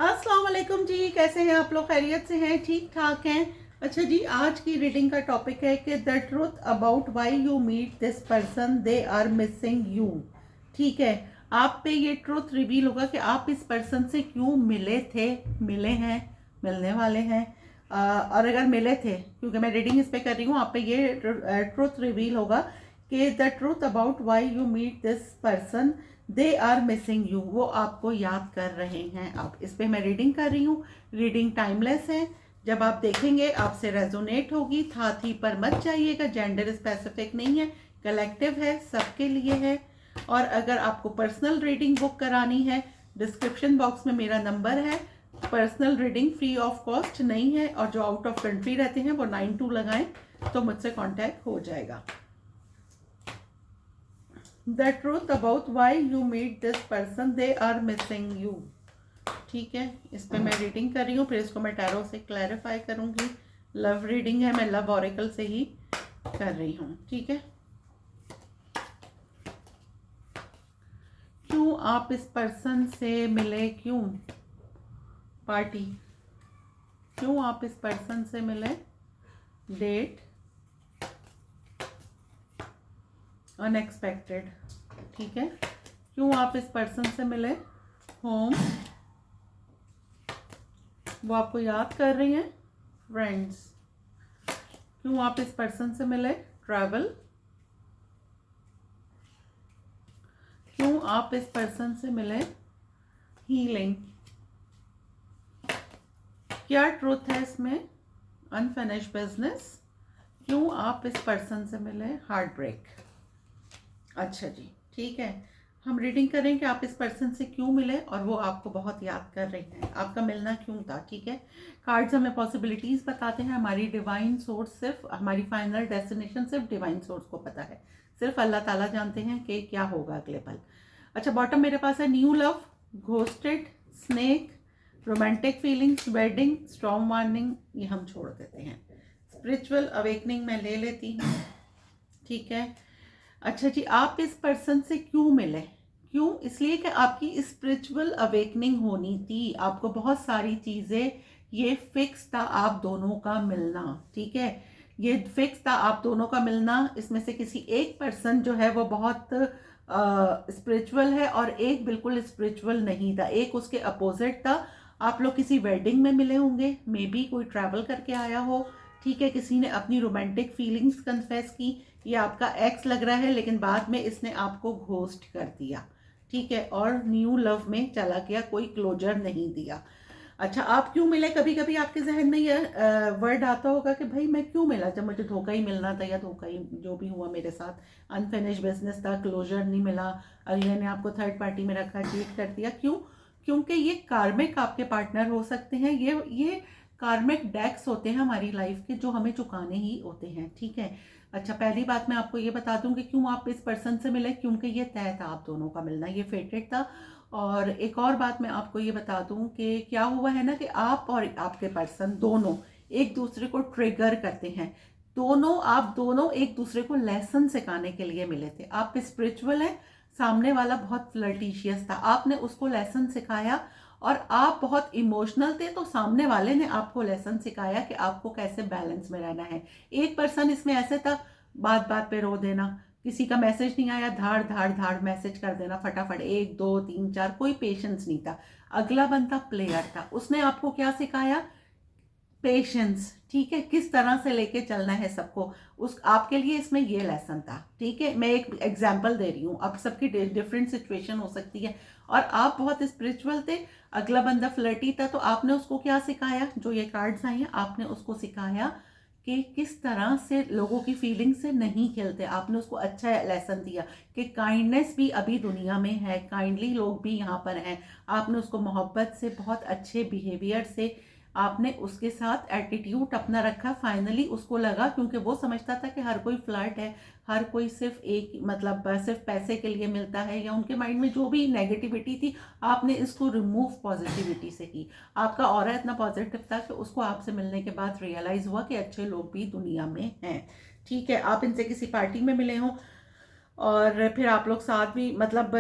अस्सलाम वालेकुम जी, कैसे हैं आप लोग? खैरियत से हैं? ठीक ठाक हैं? अच्छा जी, आज की रीडिंग का टॉपिक है कि the truth about why you meet this person, they are missing you. ठीक है, आप पे ये ट्रूथ रिवील होगा कि आप इस पर्सन से क्यों मिले थे, मिले हैं, मिलने वाले हैं। और अगर मिले थे, क्योंकि मैं रीडिंग इस पे कर रही हूँ, आप पे ये ट्रूथ रिवील होगा कि the truth about why you meet this person, they are missing you. वो आपको याद कर रहे हैं। आप इस पे मैं रीडिंग कर रही हूँ। रीडिंग टाइमलेस है, जब आप देखेंगे आपसे रेजोनेट होगी। था थी पर मत जाइएगा, जेंडर स्पेसिफिक नहीं है, कलेक्टिव है, सबके लिए है। और अगर आपको पर्सनल रीडिंग बुक करानी है, डिस्क्रिप्शन बॉक्स में मेरा नंबर है। Personal reading free of cost नहीं है, और जो आउट ऑफ कंट्री रहते हैं वो 92 लगाएं तो मुझसे कांटेक्ट हो जाएगा। The truth about why you meet this person, they are missing you. ठीक है, इस पे मैं रीडिंग कर रही हूँ, फिर इसको मैं टैरो से क्लैरिफाई करूँगी। लव रीडिंग है, मैं लव ऑरेकल से ही कर रही हूँ। ठीक है, क्यों आप इस पर्सन से मिले? क्यों पार्टी? क्यों आप इस पर्सन से मिले? Date, unexpected. ठीक है, क्यों आप इस पर्सन से मिले? होम, वो आपको याद कर रही हैं। फ्रेंड्स, क्यों आप इस पर्सन से मिले? ट्रैवल, क्यों आप इस पर्सन से मिले? हीलिंग, क्या ट्रूथ है इसमें? अनफिनिश्ड बिजनेस, क्यों आप इस पर्सन से मिले? Heart break. अच्छा जी, ठीक है, हम रीडिंग करें कि आप इस पर्सन से क्यों मिले और वो आपको बहुत याद कर रही हैं। आपका मिलना क्यों था? ठीक है, कार्ड्स हमें पॉसिबिलिटीज बताते हैं। हमारी डिवाइन सोर्स, सिर्फ हमारी फाइनल डेस्टिनेशन सिर्फ डिवाइन सोर्स को पता है। सिर्फ अल्लाह ताला जानते हैं कि क्या होगा अगले पल। अच्छा, बॉटम मेरे पास है new love, ghosted, snake, romantic feelings, wedding, strong warning, ये हम छोड़ देते हैं। स्पिरिचुअल अवेकनिंग मैं ले लेती हूँ। ठीक है, अच्छा जी, आप इस पर्सन से क्यों मिले? क्यों? इसलिए कि आपकी स्पिरिचुअल अवेकनिंग होनी थी। आपको बहुत सारी चीज़ें, ये फिक्स था आप दोनों का मिलना। ठीक है, ये फिक्स था आप दोनों का मिलना। इसमें से किसी एक पर्सन जो है वो बहुत स्पिरिचुअल है और एक बिल्कुल स्पिरिचुअल नहीं था, एक उसके अपोजिट था। आप लोग किसी वेडिंग में मिले होंगे, मे बी कोई ट्रैवल करके आया हो। ठीक है, किसी ने अपनी रोमांटिक फीलिंग्स कन्फेस की। ये आपका एक्स लग रहा है, लेकिन बाद में इसने आपको घोस्ट कर दिया। ठीक है, और न्यू लव में चला गया, कोई क्लोजर नहीं दिया। अच्छा, आप क्यों मिले? कभी कभी आपके जहन में ये वर्ड आता होगा कि भाई मैं क्यों मिला, जब मुझे धोखा ही मिलना था, या धोखा ही जो भी हुआ मेरे साथ, अनफिनिश बिजनेस था, क्लोजर नहीं मिला, अगले ने आपको थर्ड पार्टी में रखा, चीट कर दिया। क्यों? क्योंकि ये कार्मिक आपके पार्टनर हो सकते हैं। ये कार्मिक डेक्स होते हैं हमारी लाइफ के, जो हमें चुकाने ही होते हैं। ठीक है, अच्छा, पहली बात मैं आपको ये बता दूं कि क्यों आप इस पर्सन से मिले, क्योंकि ये तय था आप दोनों का मिलना, ये फेटेड था। और एक और बात मैं आपको ये बता दूं कि क्या हुआ है ना, कि आप और आपके पर्सन दोनों एक दूसरे को ट्रिगर करते हैं। आप दोनों एक दूसरे को लेसन सिखाने के लिए मिले थे। आप स्पिरिचुअल हैं, सामने वाला बहुत फ्लर्टिशियस था, आपने उसको लेसन सिखाया। और आप बहुत इमोशनल थे, तो सामने वाले ने आपको लेसन सिखाया कि आपको कैसे बैलेंस में रहना है। एक पर्सन इसमें ऐसे था, बात बात पे रो देना, किसी का मैसेज नहीं आया, धाड़ धाड़ धाड़ मैसेज कर देना फटाफट, 1 2 3 4, कोई पेशेंस नहीं था। अगला बंदा प्लेयर था, उसने आपको क्या सिखाया? पेशेंस। ठीक है, किस तरह से लेके चलना है सबको, उस आपके लिए इसमें ये लेसन था। ठीक है, मैं एक एग्जांपल दे रही हूँ, अब सबकी डिफरेंट सिचुएशन हो सकती है। और आप बहुत स्पिरिचुअल थे, अगला बंदा फ्लर्टी था, तो आपने उसको क्या सिखाया? जो ये कार्ड्स आई हैं, आपने उसको सिखाया कि किस तरह से लोगों की फीलिंग से नहीं खेलते। आपने उसको अच्छा लेसन दिया कि काइंडनेस भी अभी दुनिया में है, काइंडली लोग भी यहाँ पर हैं। आपने उसको मोहब्बत से, बहुत अच्छे बिहेवियर से आपने उसके साथ एटीट्यूड अपना रखा। फाइनली उसको लगा, क्योंकि वो समझता था कि हर कोई फ्लर्ट है, हर कोई सिर्फ एक मतलब सिर्फ पैसे के लिए मिलता है, या उनके माइंड में जो भी नेगेटिविटी थी, आपने इसको रिमूव पॉजिटिविटी से की। आपका ऑरा इतना पॉजिटिव था कि उसको आपसे मिलने के बाद रियलाइज हुआ कि अच्छे लोग भी दुनिया में हैं। ठीक है, आप इनसे किसी पार्टी में मिले हों, और फिर आप लोग साथ भी मतलब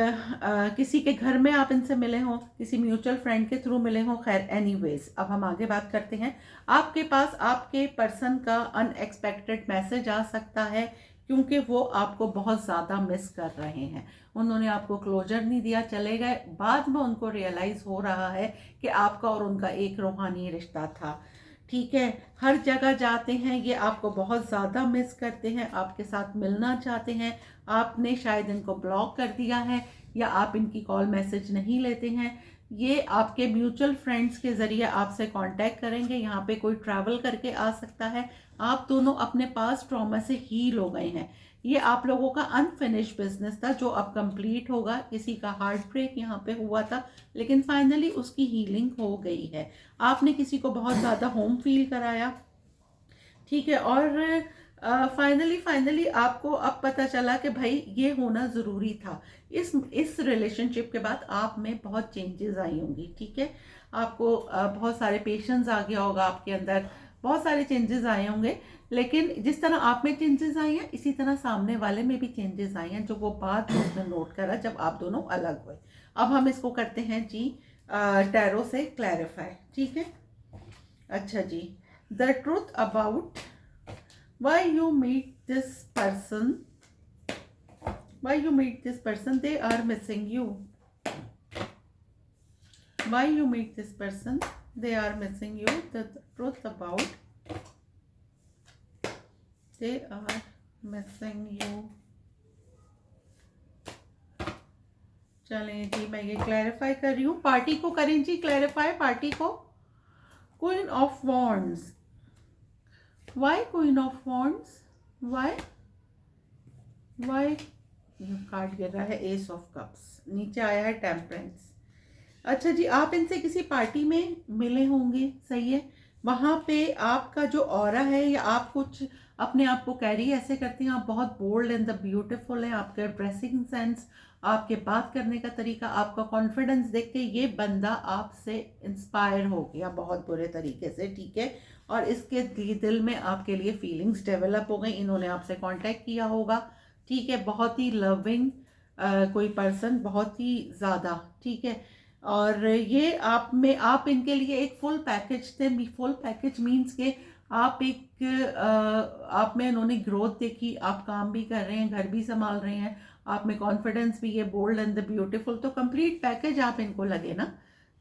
किसी के घर में आप इनसे मिले हों, किसी म्यूचुअल फ्रेंड के थ्रू मिले हों। खैर एनीवेज, अब हम आगे बात करते हैं। आपके पास आपके पर्सन का अनएक्सपेक्टेड मैसेज आ सकता है, क्योंकि वो आपको बहुत ज़्यादा मिस कर रहे हैं। उन्होंने आपको क्लोजर नहीं दिया, चले गए। बाद में उनको रियलाइज़ हो रहा है कि आपका और उनका एक रूहानी रिश्ता था। ठीक है, हर जगह जाते हैं, ये आपको बहुत ज़्यादा मिस करते हैं, आपके साथ मिलना चाहते हैं। आपने शायद इनको ब्लॉक कर दिया है या आप इनकी कॉल मैसेज नहीं लेते हैं। ये आपके म्यूचुअल फ्रेंड्स के ज़रिए आपसे कांटेक्ट करेंगे। यहाँ पे कोई ट्रैवल करके आ सकता है। आप दोनों अपने पास ट्रॉमा से हील हो गए हैं। ये आप लोगों का अनफिनिश बिजनेस था जो अब कंप्लीट होगा। किसी का हार्ट ब्रेक यहाँ पे हुआ था, लेकिन फाइनली उसकी हीलिंग हो गई है। आपने किसी को बहुत ज़्यादा होम फील कराया, ठीक है। और फाइनली आपको अब पता चला कि भाई ये होना ज़रूरी था। इस रिलेशनशिप के बाद आप में बहुत चेंजेस आई होंगी, ठीक है। आपको बहुत सारे पेशेंस आ गया होगा आपके अंदर, बहुत सारे चेंजेस आए होंगे। लेकिन जिस तरह आप में चेंजेस आई हैं, इसी तरह सामने वाले में भी चेंजेस आए हैं, जो वो बात उसने नोट करा जब आप दोनों अलग हुए। अब हम इसको करते हैं जी टैरो से क्लैरिफाई, ठीक है। अच्छा जी, the truth about why you meet this person, they are missing you. Why you meet this person, they are missing you. The truth about they are missing you. चलें जी, मैं ये क्लैरिफाई कर रही हूँ। पार्टी को करें जी क्लैरिफाई, पार्टी को। Queen of wands, why queen of wands, why ये कार्ड गिर रहा है एस ऑफ कप्स, नीचे आया है टेम्परेंस। अच्छा जी, आप इनसे किसी पार्टी में मिले होंगे, सही है। वहाँ पे आपका जो ऑरा है, या आप कुछ अपने आप को कैरी ऐसे करते हैं, आप बहुत बोल्ड एंड द ब्यूटीफुल हैं। आपका ड्रेसिंग सेंस, आपके बात करने का तरीका, आपका कॉन्फिडेंस देख के ये बंदा आपसे इंस्पायर हो गया बहुत बुरे तरीके से, ठीक है। और इसके दिल में आपके लिए फीलिंग्स डेवलप हो गई। इन्होंने आपसे कांटेक्ट किया होगा, ठीक है। बहुत ही लविंग कोई पर्सन, बहुत ही ज़्यादा, ठीक है। और ये आप इनके लिए एक फुल पैकेज थे। फुल पैकेज मीन्स के आप में इन्होंने ग्रोथ देखी, आप काम भी कर रहे हैं, घर भी संभाल रहे हैं, आप में कॉन्फिडेंस भी है, बोल्ड एंड द ब्यूटीफुल, तो कंप्लीट पैकेज आप इनको लगे ना,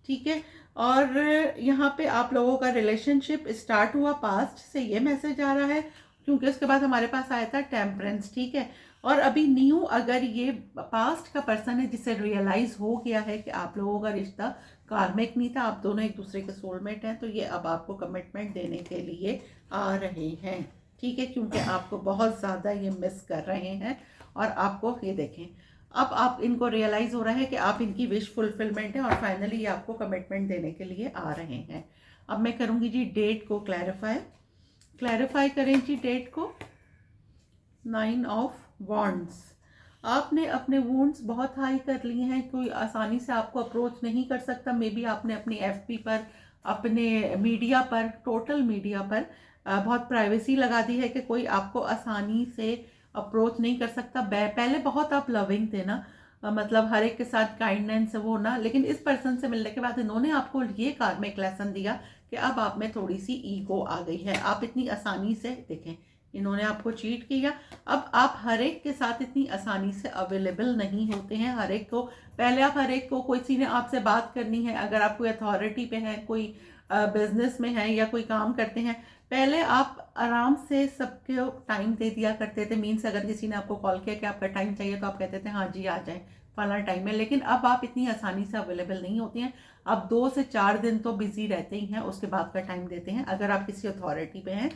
ठीक है। और यहाँ पे आप लोगों का रिलेशनशिप स्टार्ट हुआ पास्ट से, ये मैसेज आ रहा है, क्योंकि उसके बाद हमारे पास आया था टेम्परेंस, ठीक है। और अभी न्यू अगर ये पास्ट का पर्सन है जिसे रियलाइज हो गया है कि आप लोगों का रिश्ता कार्मिक नहीं था, आप दोनों एक दूसरे के सोलमेट हैं, तो ये अब आपको कमिटमेंट देने के लिए आ रहे हैं, ठीक है। क्योंकि आपको बहुत ज़्यादा ये मिस कर रहे हैं। और आपको ये देखें, अब आप इनको रियलाइज़ हो रहा है कि आप इनकी विश फुलफिलमेंट है, और फाइनली ये आपको कमिटमेंट देने के लिए आ रहे हैं। अब मैं करूँगी जी डेट को क्लैरिफाई करें जी डेट को। 9 ऑफ वॉन्ड्स, आपने अपने वुंड्स बहुत हाई कर लिए हैं, कोई आसानी से आपको अप्रोच नहीं कर सकता। मे बी आपने अपनी एफबी पर, अपने मीडिया पर, टोटल मीडिया पर बहुत प्राइवेसी लगा दी है कि कोई आपको आसानी से अप्रोच नहीं कर सकता। पहले बहुत आप लविंग थे ना, मतलब हर एक के साथ काइंडनेस वो ना, लेकिन इस पर्सन से मिलने के बाद इन्होंने आपको ये कार्मिक लेसन दिया कि अब आप में थोड़ी सी ईगो आ गई है। आप इतनी आसानी से, देखें, इन्होंने आपको चीट किया, अब आप हर एक के साथ इतनी आसानी से अवेलेबल नहीं होते हैं। हर एक को, पहले आप हर एक को, किसी ने आपसे बात करनी है, अगर आप कोई अथॉरिटी पे हैं, कोई बिजनेस में हैं या कोई काम करते हैं, पहले आप आराम से सबके टाइम दे दिया करते थे। मीन्स अगर किसी ने आपको कॉल किया कि आपका टाइम चाहिए, तो आप कहते थे हाँ जी आ जाएं, फला टाइम है। लेकिन अब आप इतनी आसानी से अवेलेबल नहीं होती हैं। आप 2 से 4 दिन तो बिजी रहते ही हैं, उसके बाद का टाइम देते हैं। अगर आप किसी अथॉरिटी पे हैं,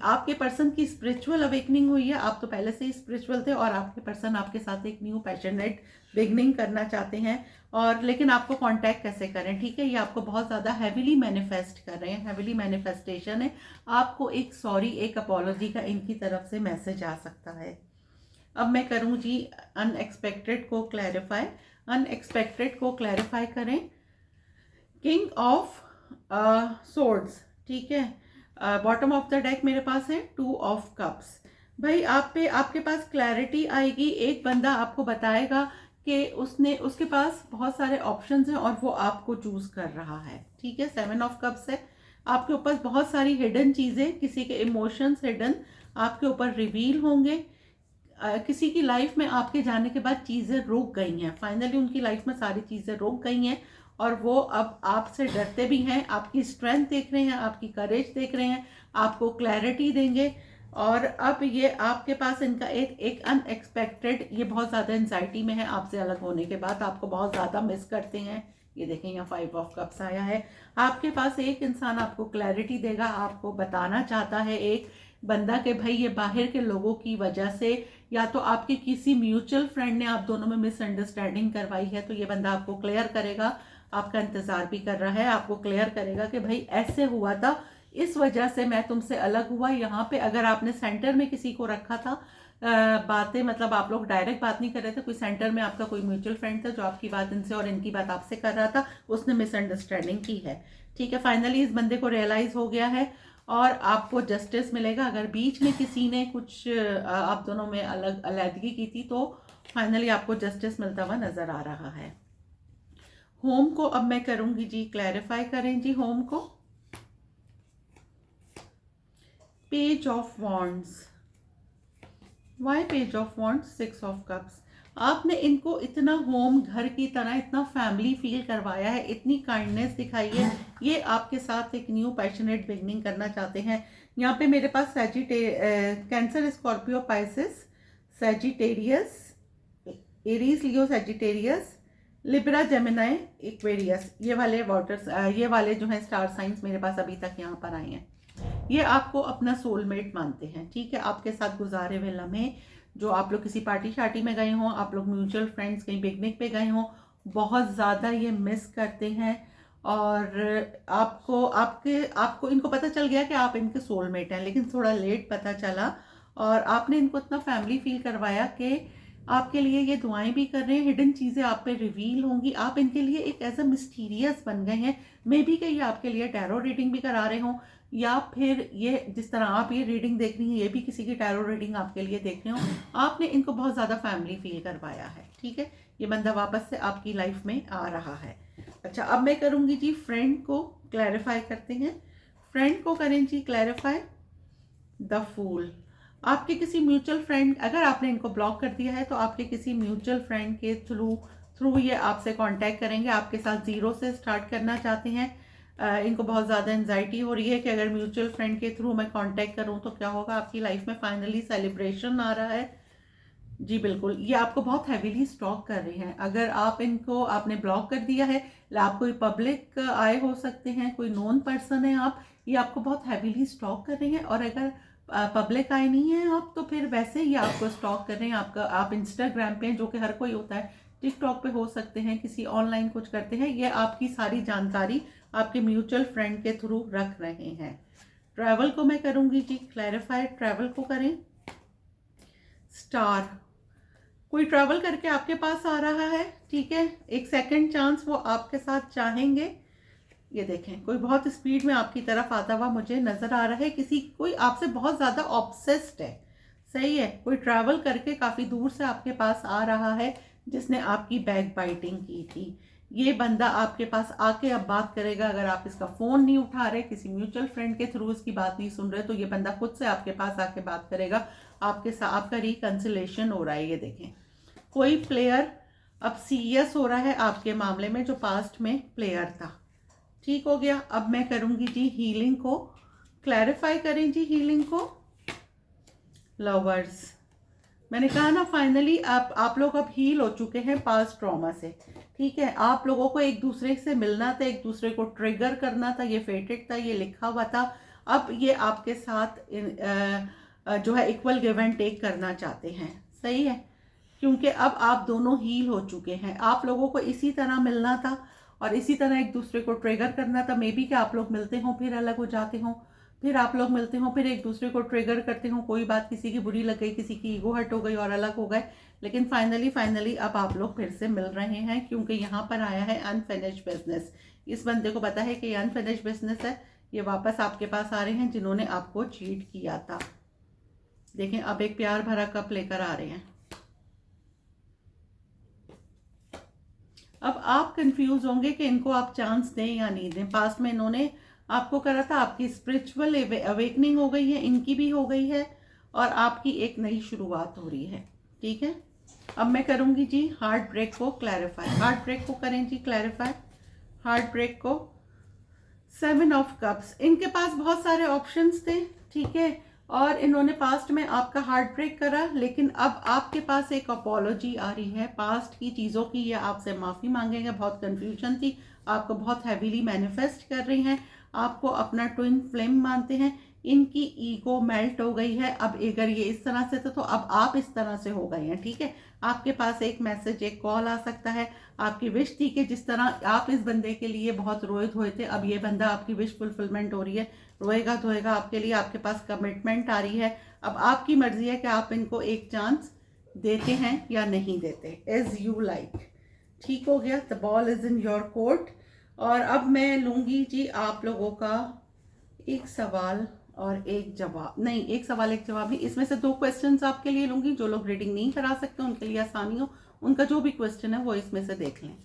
आपके पर्सन की स्पिरिचुअल अवेकनिंग हुई है। आप तो पहले से ही स्पिरिचुअल थे, और आपके पर्सन आपके साथ एक न्यू पैशनेट बिगनिंग करना चाहते हैं। और लेकिन आपको कांटेक्ट कैसे करें, ठीक है। ये आपको बहुत ज़्यादा हैविली मैनिफेस्ट कर रहे हैं, हैविली मैनिफेस्टेशन है। आपको एक सॉरी, एक अपॉलॉजी का इनकी तरफ से मैसेज आ सकता है। अब मैं करूँ जी अनएक्सपेक्टेड को क्लैरिफाई करें। किंग ऑफ सोर्ड्स, ठीक है। बॉटम ऑफ द डेक मेरे पास है 2 ऑफ कप्स। भाई आप पे आपके पास क्लैरिटी आएगी। एक बंदा आपको बताएगा कि उसके पास बहुत सारे ऑप्शंस हैं और वो आपको चूज कर रहा है। ठीक है, 7 ऑफ कप्स है। आपके ऊपर बहुत सारी हिडन चीजें, किसी के इमोशंस हिडन आपके ऊपर रिवील होंगे। किसी की लाइफ में आपके जाने के बाद चीजें रुक गई हैं, फाइनली उनकी लाइफ में सारी चीजें रुक गई हैं और वो अब आपसे डरते भी हैं। आपकी स्ट्रेंथ देख रहे हैं, आपकी करेज देख रहे हैं, आपको क्लैरिटी देंगे। और अब ये आपके पास इनका एक अनएक्सपेक्टेड, ये बहुत ज़्यादा एंजाइटी में है आपसे अलग होने के बाद, आपको बहुत ज़्यादा मिस करते हैं। ये देखें यहाँ 5 ऑफ कप्स आया है। आपके पास एक इंसान आपको क्लैरिटी देगा, आपको बताना चाहता है एक बंदा के भाई ये बाहर के लोगों की वजह से, या तो आपके किसी म्यूचुअल फ्रेंड ने आप दोनों में मिसअंडरस्टैंडिंग करवाई है, तो ये बंदा आपको क्लियर करेगा। आपका इंतजार भी कर रहा है, आपको क्लियर करेगा कि भाई ऐसे हुआ था, इस वजह से मैं तुमसे अलग हुआ। यहाँ पे अगर आपने सेंटर में किसी को रखा था, बातें मतलब आप लोग डायरेक्ट बात नहीं कर रहे थे, कोई सेंटर में आपका कोई म्यूचुअल फ्रेंड था जो आपकी बात इनसे और इनकी बात आपसे कर रहा था, उसने मिसअंडरस्टैंडिंग की है। ठीक है, फाइनली इस बंदे को रियलाइज हो गया है और आपको जस्टिस मिलेगा। अगर बीच में किसी ने कुछ आप दोनों में अलग-अलहदगी की थी तो फाइनली आपको जस्टिस मिलता हुआ नजर आ रहा है। होम को अब मैं करूंगी जी, क्लैरिफाई करें जी होम को। Page of wands, why page of wands, 6 of cups. आपने इनको इतना होम घर की तरह, इतना फैमिली फील करवाया है, इतनी काइंडनेस दिखाई है। ये आपके साथ एक न्यू पैशनेट बिगनिंग करना चाहते हैं। यहाँ पे मेरे पास Cancer, Scorpio, Pisces, Sagittarius, Aries, Leo, Sagittarius, Libra, Gemini, Aquarius, ये वाले वाटर्स, ये वाले जो हैं स्टार साइंस मेरे पास अभी तक यहाँ पर आए हैं। ये आपको अपना सोलमेट मानते हैं। ठीक है, आपके साथ गुजारे हुए लम्हे, जो आप लोग किसी पार्टी शार्टी में गए हों, आप लोग म्यूचुअल फ्रेंड्स कहीं पिकनिक पे गए हों, बहुत ज़्यादा ये मिस करते हैं। और आपको इनको पता चल गया कि आप इनके सोलमेट हैं, लेकिन थोड़ा लेट पता चला और आपने इनको इतना फैमिली फील करवाया कि आपके लिए ये दुआएं भी कर रहे हैं। हिडन चीज़ें आप पे रिवील होंगी, आप इनके लिए एक एज अ मिस्टीरियस बन गए हैं। मे बी कि ये आपके लिए टैरो रीडिंग भी करा रहे हों, या फिर ये जिस तरह आप ये रीडिंग देख रही हैं ये भी किसी की टैरो रीडिंग आपके लिए देख रहे हो। आपने इनको बहुत ज़्यादा फैमिली फील करवाया है। ठीक है, ये बंदा वापस से आपकी लाइफ में आ रहा है। अच्छा, अब मैं करूँगी जी फ्रेंड को क्लैरिफाई करते हैं। फ्रेंड को करें जी क्लैरिफाई, द फूल। आपके किसी म्यूचुअल फ्रेंड, अगर आपने इनको ब्लॉक कर दिया है तो आपके किसी म्यूचुअल फ्रेंड के थ्रू ये आपसे कांटेक्ट करेंगे, आपके साथ जीरो से स्टार्ट करना चाहते हैं। इनको बहुत ज़्यादा एंजाइटी हो रही है कि अगर म्यूचुअल फ्रेंड के थ्रू मैं कांटेक्ट करूं तो क्या होगा। आपकी लाइफ में फाइनली सेलिब्रेशन आ रहा है जी, बिल्कुल। ये आपको बहुत हैवीली स्टॉक कर रहे हैं। अगर आप इनको आपने ब्लॉक कर दिया है, आप कोई पब्लिक आए हो सकते हैं, कोई नोन पर्सन है आप, ये आपको बहुत हैवीली स्टॉक कर रहे हैं। और अगर पब्लिक आए नहीं है आप, तो फिर वैसे ही आपको स्टॉक कर रहे हैं। आप इंस्टाग्राम पे हैं, जो कि हर कोई होता है, टिकटॉक पे हो सकते हैं, किसी ऑनलाइन कुछ करते हैं, ये आपकी सारी जानकारी आपके म्यूचुअल फ्रेंड के थ्रू रख रहे हैं। ट्रैवल को मैं करूंगी जी क्लैरिफाई, ट्रैवल को करें स्टार। कोई ट्रैवल करके आपके पास आ रहा है। ठीक है, एक सेकंड चांस वो आपके साथ चाहेंगे। ये देखें, कोई बहुत स्पीड में आपकी तरफ आता हुआ मुझे नजर आ रहा है। कोई आपसे बहुत ज्यादा ऑब्सेस्ड है। सही है, कोई ट्रैवल करके काफी दूर से आपके पास आ रहा है, जिसने आपकी बैक बाइटिंग की थी। ये बंदा आपके पास आके अब बात करेगा। अगर आप इसका फोन नहीं उठा रहे, किसी म्यूचुअल फ्रेंड के थ्रू इसकी बात नहीं सुन रहे, तो ये बंदा खुद से आपके पास आके बात करेगा। आपके साथ आपका रिकंसिलेशन हो रहा है। ये देखें, कोई प्लेयर अब सीरियस हो रहा है आपके मामले में, जो पास्ट में प्लेयर था। ठीक हो गया। अब मैं करूंगी जी हीलिंग को क्लैरिफाई करें जी हीलिंग को, लवर्स। मैंने कहा ना, फाइनली आप लोग अब हील हो चुके हैं पास्ट ट्रॉमा से। ठीक है, आप लोगों को एक दूसरे से मिलना था, एक दूसरे को ट्रिगर करना था, ये फेटेड था, ये लिखा हुआ था। अब ये आपके साथ जो है इक्वल गिव एंड टेक करना चाहते हैं। सही है, क्योंकि अब आप दोनों हील हो चुके हैं। आप लोगों को इसी तरह मिलना था और इसी तरह एक दूसरे को ट्रिगर करना था। मे बी कि आप लोग मिलते हो फिर अलग हो जाते हो, फिर आप लोग मिलते हो फिर एक दूसरे को ट्रिगर करते हो, कोई बात किसी की बुरी लग गई, किसी की ईगो हर्ट हो गई और अलग हो गए। लेकिन फाइनली अब आप लोग फिर से मिल रहे हैं, क्योंकि यहाँ पर आया है अनफिनिश्ड बिजनेस। इस बंदे को पता है कि ये अनफिनिश्ड बिजनेस है। ये वापस आपके पास आ रहे हैं, जिन्होंने आपको चीट किया था। देखें अब एक प्यार भरा कप लेकर आ रहे हैं। अब आप कंफ्यूज होंगे कि इनको आप चांस दें या नहीं दें। पास्ट में इन्होंने आपको करा था, आपकी स्पिरिचुअल अवेकनिंग हो गई है, इनकी भी हो गई है, और आपकी एक नई शुरुआत हो रही है। ठीक है, अब मैं करूंगी जी हार्ट ब्रेक को क्लैरिफाई। हार्ट ब्रेक को करें जी क्लैरिफाई। हार्ट ब्रेक को 7 ऑफ कप्स, इनके पास बहुत सारे ऑप्शंस थे, ठीक है, और इन्होंने पास्ट में आपका हार्ट ब्रेक करा, लेकिन अब आपके पास एक अपॉलॉजी आ रही है पास्ट की चीज़ों की, या आपसे माफ़ी मांगेंगे। बहुत कंफ्यूजन थी, आपको बहुत हैवीली मैनिफेस्ट कर रही हैं, आपको अपना ट्विन फ्लेम मानते हैं, इनकी ईगो मेल्ट हो गई है। अब अगर ये इस तरह से तो अब आप इस तरह से हो गए हैं। ठीक है, आपके पास एक मैसेज, एक कॉल आ सकता है। आपकी विश थी कि जिस तरह आप इस बंदे के लिए बहुत रोए धोए थे, अब ये बंदा आपकी विश फुलफिलमेंट हो रही है, रोएगा धोएगा आपके लिए। आपके पास कमिटमेंट आ रही है। अब आपकी मर्जी है कि आप इनको एक चांस देते हैं या नहीं देते, एज यू लाइक। ठीक हो गया, the ball is in your court. और अब मैं लूंगी जी आप लोगों का एक सवाल और एक जवाब, नहीं एक सवाल एक जवाब नहीं, इसमें से 2 क्वेश्चंस आपके लिए लूंगी। जो लोग रीडिंग नहीं करा सकते उनके लिए आसानी हो, उनका जो भी क्वेश्चन है वो इसमें से देख लें।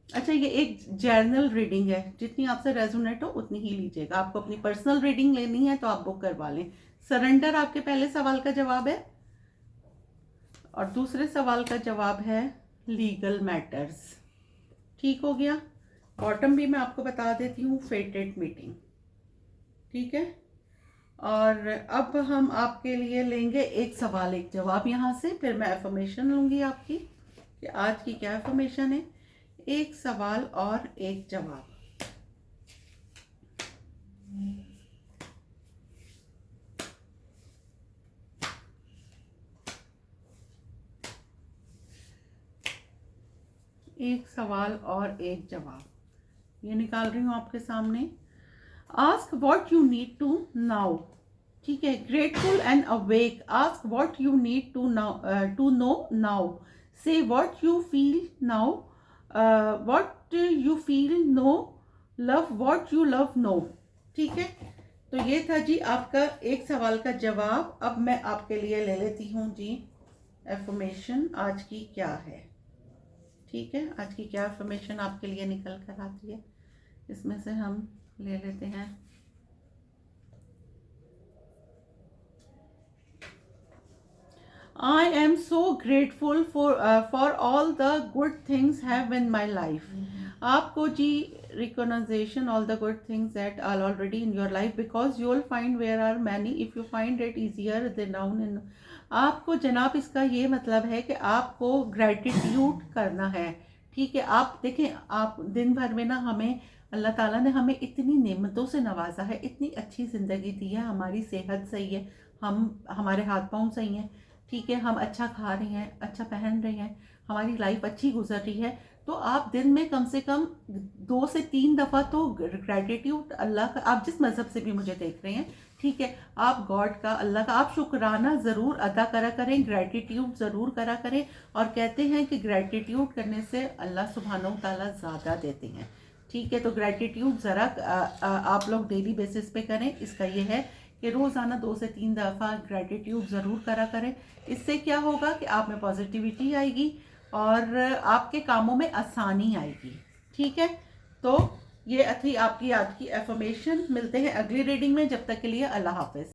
अच्छा, ये एक जर्नल रीडिंग है, जितनी आपसे रेजोनेट हो उतनी ही लीजिएगा। आपको अपनी पर्सनल रीडिंग लेनी है तो आप बुक करवा लें। सरेंडर आपके पहले सवाल का जवाब है, और दूसरे सवाल का जवाब है लीगल मैटर्स। ठीक हो गया। बॉटम भी मैं आपको बता देती हूँ, फेटेड मीटिंग। ठीक है, और अब हम आपके लिए लेंगे एक सवाल एक जवाब यहाँ से, फिर मैं एफर्मेशन लूँगी आपकी कि आज की क्या एफर्मेशन है। एक सवाल और एक जवाब। एक सवाल और एक जवाब, ये निकाल रही हूँ आपके सामने। Ask what you need to now. ठीक है, grateful and awake. Ask what you need to know now. Say what you feel now, what you feel know, love what you love know. ठीक है, तो ये था जी आपका एक सवाल का जवाब। अब मैं आपके लिए ले लेती हूँ जी एफर्मेशन आज की क्या है। ठीक है, आज की क्या एफर्मेशन आपके लिए निकल कर आती है, इसमें से हम ले लेते हैं। I am so grateful for all the good things have in my life. आपको जी recognition all the good things that are already in your life, because you will find where are many if you find it easier than down in. आपको जनाब इसका ये मतलब है कि आपको gratitude करना है। ठीक है, आप देखें, आप दिन भर में ना, हमें अल्लाह ताला ने हमें इतनी नेमतों से नवाजा है, इतनी अच्छी ज़िंदगी दी है, हमारी सेहत सही है, हमारे हाथ पाँव सही हैं, ठीक है, हम अच्छा खा रहे हैं, अच्छा पहन रहे हैं, हमारी लाइफ अच्छी गुजर रही है। तो आप दिन में कम से कम 2 से 3 दफ़ा तो ग्रेटिट्यूड अल्लाह का, आप जिस मज़हब से भी मुझे देख रहे हैं, ठीक है, आप गॉड का, अल्लाह का आप शुक्राना ज़रूर अदा करा करें, ग्रेटिट्यूड ज़रूर करा करें। और कहते हैं कि ग्रेटिट्यूड करने से अल्लाह सुब्हानहू ताला ज़्यादा देते हैं। ठीक है, तो ग्रेटिट्यूड ज़रा आप लोग डेली बेसिस पे करें। इसका ये है कि रोज़ाना 2 से 3 दफ़ा ग्रेटिट्यूड ज़रूर करा करें। इससे क्या होगा कि आप में पॉजिटिविटी आएगी और आपके कामों में आसानी आएगी। ठीक है, तो ये थी आपकी आज की एफर्मेशन। मिलते हैं अगली रीडिंग में, जब तक के लिए अल्लाह हाफिज़।